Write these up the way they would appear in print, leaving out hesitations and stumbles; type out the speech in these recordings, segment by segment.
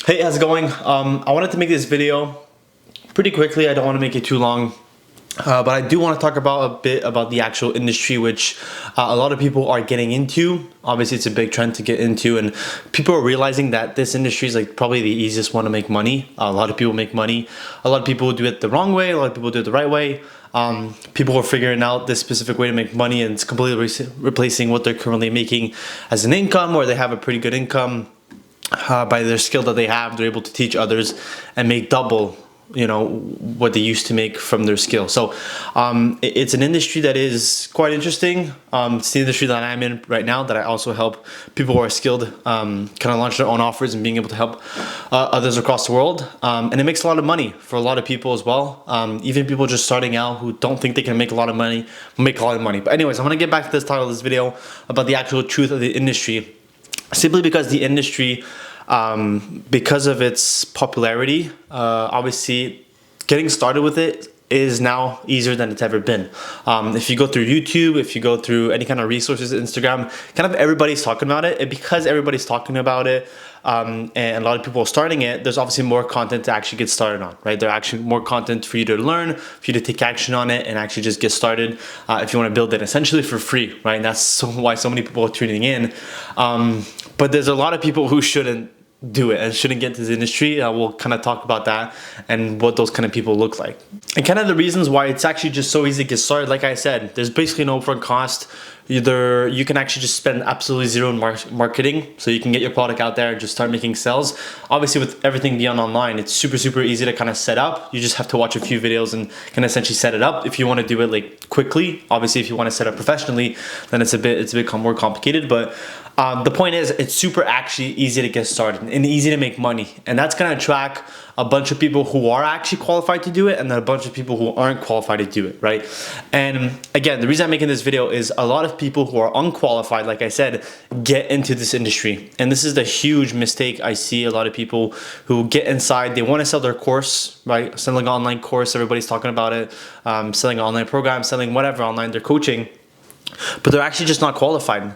Hey, how's it going? I wanted to make this video pretty quickly. I don't want to make it too long. But I do want to talk about a bit about the actual industry, which a lot of people are getting into. Obviously, it's a big trend to get into, and people are realizing that this industry is like probably the easiest one to make money. A lot of people make money. A lot of people do it the wrong way. A lot of people do it the right way. People are figuring out this specific way to make money, and it's completely replacing what they're currently making as an income, or they have a pretty good income. By their skill that they have, they're able to teach others and make double, what they used to make from their skill. So it's an industry that is quite interesting. It's the industry that I'm in right now, that I also help people who are skilled kind of launch their own offers and being able to help others across the world. And it makes a lot of money for a lot of people as well. Even people just starting out who don't think they can make a lot of money, make a lot of money. But anyways, I'm gonna get back to this title of this video about the actual truth of the industry. Simply because the industry, because of its popularity, obviously getting started with it is now easier than it's ever been. If you go through YouTube, if you go through any kind of resources, Instagram, kind of everybody's talking about it. And because everybody's talking about it, and a lot of people are starting it, there's obviously more content to actually get started on, right? There's actually more content for you to learn, for you to take action on it and actually just get started if you want to build it essentially for free, right? And that's why so many people are tuning in. But there's a lot of people who shouldn't do it and shouldn't get into this industry. We'll kind of talk about that and what those kind of people look like. And kind of the reasons why it's actually just so easy to get started. Like I said, there's basically no upfront cost. Either you can actually just spend absolutely zero in marketing, so you can get your product out there and just start making sales. Obviously, with everything beyond online, it's super easy to kind of set up. You just have to watch a few videos and can essentially set it up. If you want to do it like quickly, obviously if you want to set up professionally, then it's a bit more complicated. But the point is, it's super actually easy to get started and easy to make money, and that's going to attract a bunch of people who are actually qualified to do it, and then a bunch of people who aren't qualified to do it, right? And again, the reason I'm making this video is a lot of people who are unqualified, like I said, get into this industry, and this is the huge mistake I see. A lot of people who get inside, they want to sell their course, right? Selling an online course, everybody's talking about it. Selling an online program, selling whatever online, they're coaching, but they're actually just not qualified.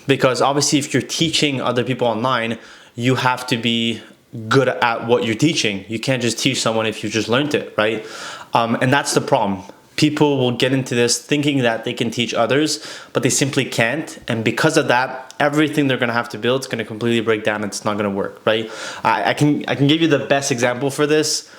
Because obviously if you're teaching other people online, you have to be good at what you're teaching. You can't just teach someone if you just learned it, right? And that's the problem. People will get into this thinking that they can teach others, but they simply can't. And because of that, everything they're gonna have to build is gonna completely break down. It's not gonna work, right? I can give you the best example for this.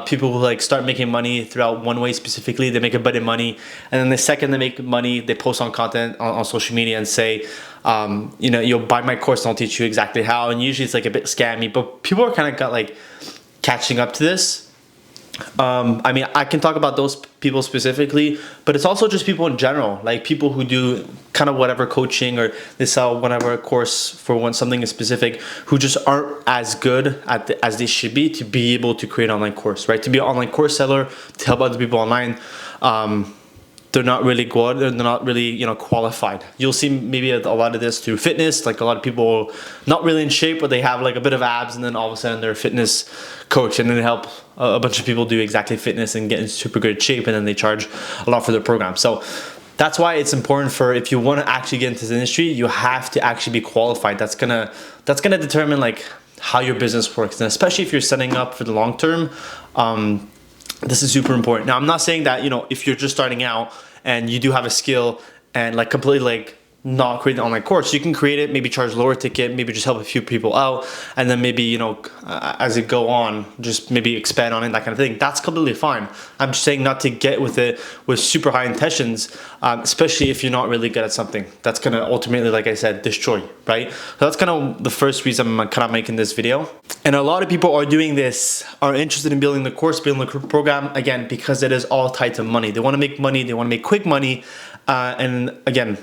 People who like start making money throughout one way specifically, they make a bit of money, and then the second they make money, they post on content on social media and say, you'll buy my course and I'll teach you exactly how. And usually it's like a bit scammy, but people are kind of got like catching up to this. I mean, I can talk about those people specifically, but it's also just people in general, like people who do kind of whatever coaching, or they sell whatever course for something specific, who just aren't as good as they should be to be able to create an online course, right? To be an online course seller, to help other people online. They're not really good. They're not really, qualified. You'll see maybe a lot of this through fitness. Like a lot of people not really in shape, but they have like a bit of abs, and then all of a sudden they're a fitness coach, and then they help a bunch of people do exactly fitness and get in super good shape, and then they charge a lot for their program. So that's why it's important if you want to actually get into this industry, you have to actually be qualified. That's gonna determine like how your business works, and especially if you're setting up for the long term. This is super important. Now, I'm not saying that, if you're just starting out and you do have a skill and like completely like not create an online course, you can create it, maybe charge lower ticket, maybe just help a few people out, and then maybe, as it go on, just maybe expand on it, that kind of thing. That's completely fine. I'm just saying not to get with it with super high intentions, especially if you're not really good at something. That's gonna ultimately, like I said, destroy you, right? So that's kind of the first reason I'm kind of making this video. And a lot of people are doing this, are interested in building the course, building the program, again, because it is all tied to money. They want to make money, they want to make quick money, and again,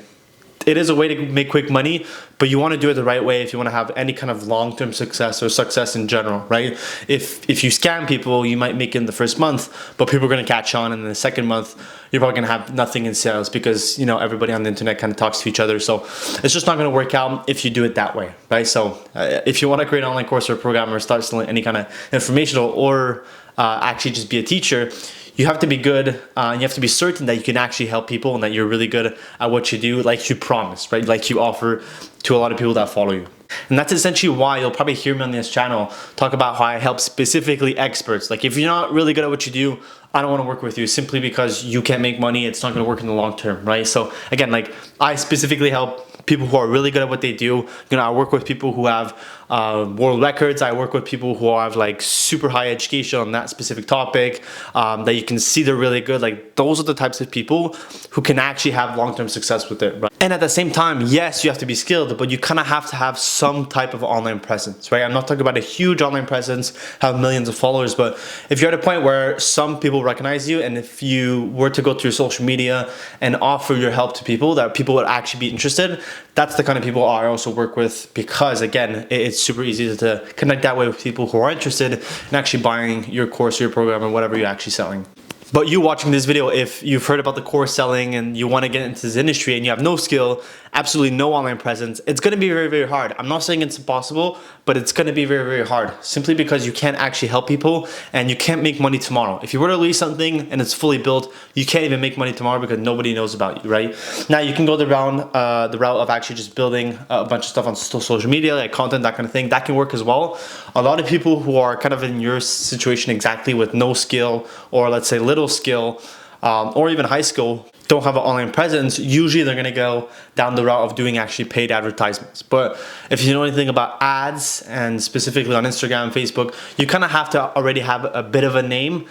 it is a way to make quick money, but you want to do it the right way if you want to have any kind of long-term success or success in general, right? If you scam people, you might make it in the first month, but people are going to catch on, and in the second month, you're probably going to have nothing in sales because, everybody on the internet kind of talks to each other. So it's just not going to work out if you do it that way, right? So if you want to create an online course or a program or start selling any kind of informational, or actually just be a teacher, you have to be good, and you have to be certain that you can actually help people and that you're really good at what you do, like you promise, right? Like you offer to a lot of people that follow you. And that's essentially why you'll probably hear me on this channel talk about how I help specifically experts. Like if you're not really good at what you do, I don't want to work with you simply because you can't make money. It's not going to work in the long term, right? So again, like I specifically help people who are really good at what they do. You know, I work with people who have world records. I work with people who have like super high education on that specific topic, that you can see they're really good. Like those are the types of people who can actually have long-term success with it, right? And at the same time, yes, you have to be skilled, but you kind of have to have some type of online presence, right? I'm not talking about a huge online presence, have millions of followers, but if you're at a point where some people recognize you, and if you were to go through social media and offer your help to people, that people would actually be interested, that's the kind of people I also work with, because again, it's super easy to connect that way with people who are interested in actually buying your course or your program or whatever you're actually selling. But you watching this video, if you've heard about the course selling and you want to get into this industry and you have no skill, absolutely no online presence, it's going to be very, very hard. I'm not saying it's impossible, but it's going to be very, very hard simply because you can't actually help people and you can't make money tomorrow. If you were to release something and it's fully built, you can't even make money tomorrow because nobody knows about you, right? Now you can go the route of actually just building a bunch of stuff on social media, like content, that kind of thing. That can work as well. A lot of people who are kind of in your situation exactly with no skill, or let's say little skill, or even high school, don't have an online presence, usually they're gonna go down the route of doing actually paid advertisements. But if you know anything about ads, and specifically on Instagram, Facebook, you kind of have to already have a bit of a name,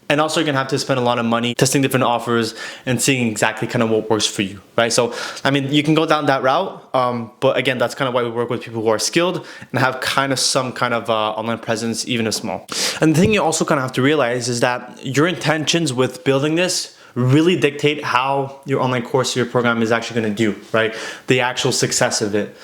and also you're gonna have to spend a lot of money testing different offers and seeing exactly kind of what works for you, right? So, I mean, you can go down that route, but again, that's kind of why we work with people who are skilled and have kind of some kind of online presence, even if small. And the thing you also kind of have to realize is that your intentions with building this really dictate how your online course or your program is actually going to do, right? The actual success of it.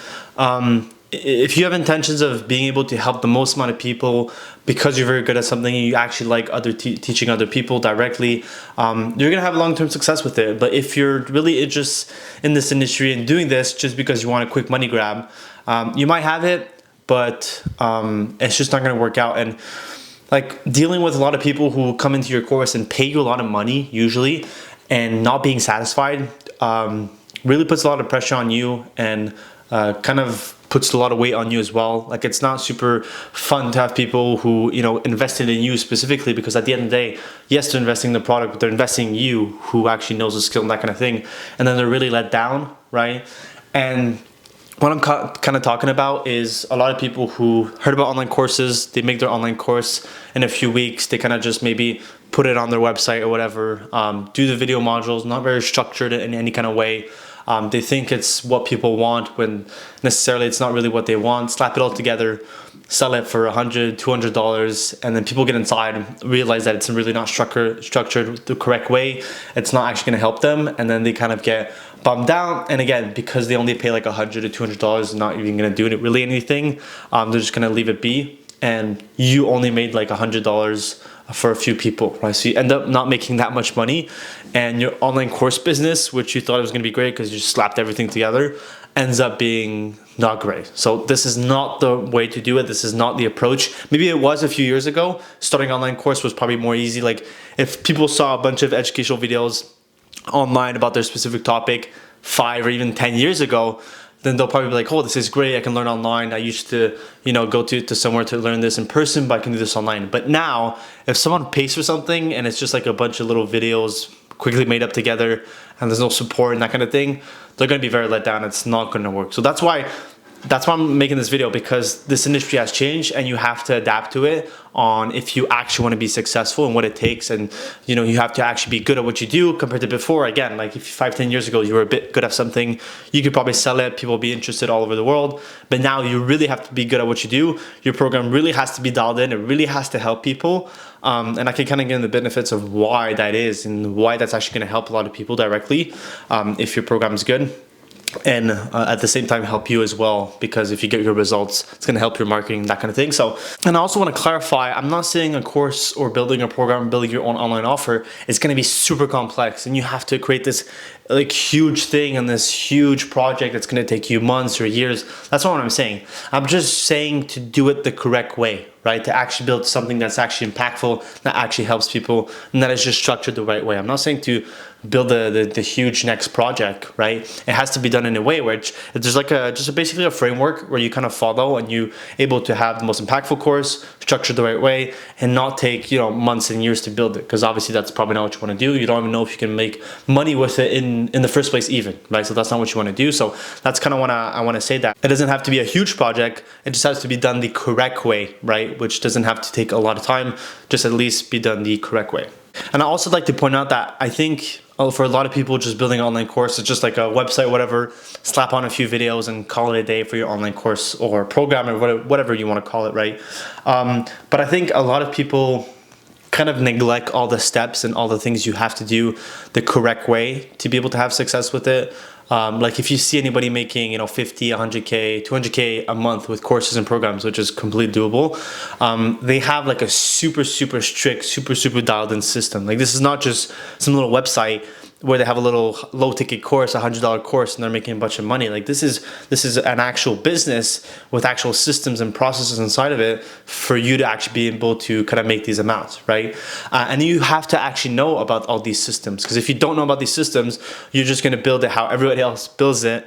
If you have intentions of being able to help the most amount of people because you're very good at something and you actually like teaching other people directly, you're gonna have long-term success with it. But if you're really interested in this industry and doing this just because you want a quick money grab, you might have it, but it's just not gonna work out. And like dealing with a lot of people who come into your course and pay you a lot of money usually and not being satisfied really puts a lot of pressure on you, and kind of puts a lot of weight on you as well. Like it's not super fun to have people who, you know, invested in you specifically, because at the end of the day, yes, they're investing in the product, but they're investing in you who actually knows the skill and that kind of thing. And then they're really let down, right? And what I'm kind of talking about is a lot of people who heard about online courses, they make their online course in a few weeks, they kind of just maybe put it on their website or whatever, do the video modules, not very structured in any kind of way. They think it's what people want when necessarily it's not really what they want. Slap it all together, sell it for $100, $200, and then people get inside and realize that it's really not structured the correct way. It's not actually gonna help them, and then they kind of get bummed out. And again, because they only pay like $100 to $200, not even gonna do really anything, they're just gonna leave it be. And you only made like $100 for a few people, right? So you end up not making that much money, and your online course business, which you thought was gonna be great because you just slapped everything together, ends up being not great. So this is not the way to do it. This is not the approach. Maybe it was a few years ago. Starting an online course was probably more easy. Like if people saw a bunch of educational videos online about their specific topic 5 or even 10 years ago, then they'll probably be like, oh, this is great, I can learn online. I used to, you know, go to somewhere to learn this in person, but I can do this online. But now, if someone pays for something and it's just like a bunch of little videos quickly made up together and there's no support and that kind of thing, they're gonna be very let down. It's not gonna work. So that's why I'm making this video, because this industry has changed and you have to adapt to it on if you actually want to be successful and what it takes. And you know, you have to actually be good at what you do compared to before. Again, like if 5-10 years ago you were a bit good at something, you could probably sell it, people will be interested all over the world. But now you really have to be good at what you do. Your program really has to be dialed in. It really has to help people. And I can kind of get into the benefits of why that is and why that's actually going to help a lot of people directly if your program is good. And at the same time help you as well, because if you get your results, it's going to help your marketing, that kind of thing. So, and I also want to clarify, I'm not saying a course or building a program, building your own online offer is going to be super complex and you have to create this like huge thing and this huge project that's going to take you months or years. That's not what I'm saying. I'm just saying to do it the correct way, right? right? To actually build something that's actually impactful, that actually helps people, and that is just structured the right way. I'm not saying to build the huge next project, right? It has to be done in a way where there's like basically a framework where you kind of follow and you able to have the most impactful course structured the right way and not take, you know, months and years to build it, because obviously that's probably not what you want to do. You don't even know if you can make money with it in the first place even, right? So that's not what you want to do. So that's kind of what I want to say, that it doesn't have to be a huge project. It just has to be done the correct way, right? Which doesn't have to take a lot of time, just at least be done the correct way. And I also like to point out that I think for a lot of people, just building an online course is just like a website, whatever, slap on a few videos and call it a day for your online course or program or whatever you want to call it, right? But I think a lot of people kind of neglect all the steps and all the things you have to do the correct way to be able to have success with it. Like if you see anybody making, you know, 50, 100K, 200K a month with courses and programs, which is completely doable, they have like a super strict, super dialed in system. Like this is not just some little website where they have a little low ticket course, $100 course, and they're making a bunch of money. Like this is an actual business with actual systems and processes inside of it for you to actually be able to kind of make these amounts, right? And you have to actually know about all these systems, because if you don't know about these systems, you're just going to build it how everybody else builds it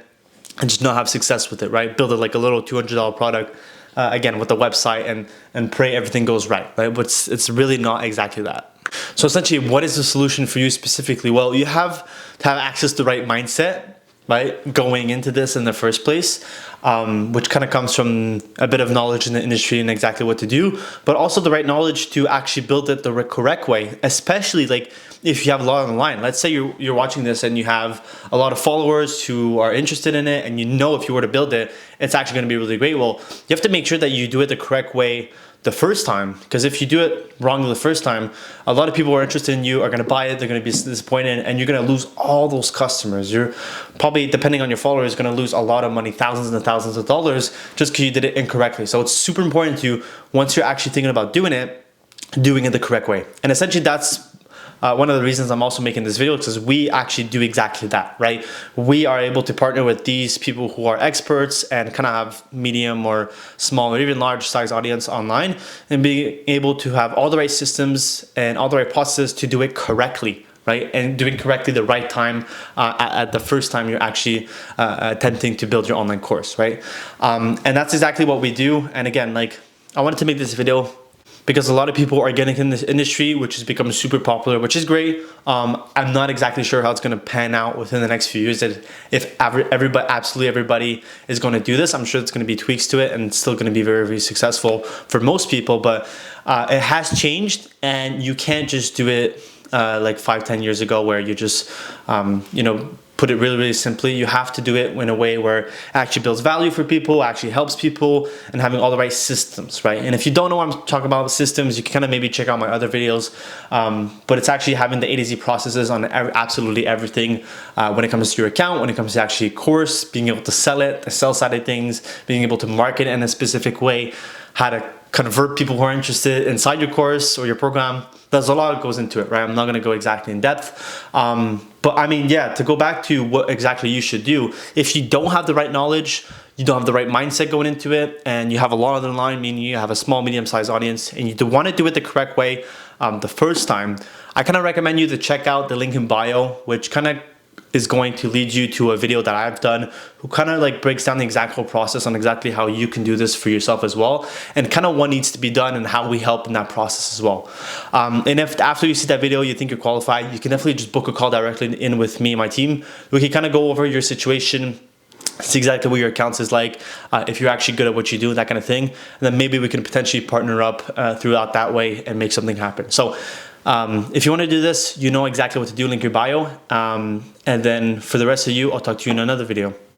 and just not have success with it, right? Build it like a little $200 product, again, with the website and pray everything goes right? But it's really not exactly that. So essentially, what is the solution for you specifically? Well, you have to have access to the right mindset, right, going into this in the first place, which kind of comes from a bit of knowledge in the industry and exactly what to do, but also the right knowledge to actually build it the correct way, especially like if you have a lot on the line. Let's say you're watching this and you have a lot of followers who are interested in it, and you know if you were to build it, it's actually going to be really great. Well, you have to make sure that you do it the correct way the first time, because if you do it wrongly the first time, a lot of people who are interested in you are going to buy it, they're going to be disappointed, and you're going to lose all those customers. You're probably, depending on your followers, going to lose a lot of money, thousands and thousands of dollars, just because you did it incorrectly. So it's super important to, once you're actually thinking about doing it the correct way. And essentially that's one of the reasons I'm also making this video, because we actually do exactly that, right? We are able to partner with these people who are experts and kind of have medium or small or even large size audience online, and being able to have all the right systems and all the right processes to do it correctly, right? And doing correctly the right time at the first time you're actually attempting to build your online course, right? And that's exactly what we do. And again, like, I wanted to make this video because a lot of people are getting in this industry, which has become super popular, which is great. I'm not exactly sure how it's going to pan out within the next few years. If absolutely everybody is going to do this, I'm sure it's going to be tweaks to it, and it's still going to be very successful for most people. But it has changed, and you can't just do it like 5-10 years ago, where you just put it really simply. You have to do it in a way where it actually builds value for people, actually helps people, and having all the right systems, right? And if you don't know what I'm talking about with systems, you can kind of maybe check out my other videos, but it's actually having the A to Z processes on absolutely everything when it comes to your account, when it comes to actually a course, being able to sell it, the sell side of things, being able to market in a specific way, how to convert people who are interested inside your course or your program. There's a lot that goes into it, right? I'm not going to go exactly in depth. But I mean, yeah, to go back to what exactly you should do, if you don't have the right knowledge, you don't have the right mindset going into it, and you have a lot on the line, meaning you have a small, medium-sized audience, and you want to do it the correct way the first time, I kind of recommend you to check out the link in bio, which kind of is going to lead you to a video that I've done, who kind of like breaks down the exact whole process on exactly how you can do this for yourself as well, and kind of what needs to be done and how we help in that process as well. And if after you see that video you think you're qualified, you can definitely just book a call directly in with me and my team. We can kind of go over your situation, see exactly what your accounts is like, if you're actually good at what you do, that kind of thing, and then maybe we can potentially partner up throughout that way and make something happen. So if you want to do this, you know exactly what to do, link your bio. And then for the rest of you, I'll talk to you in another video.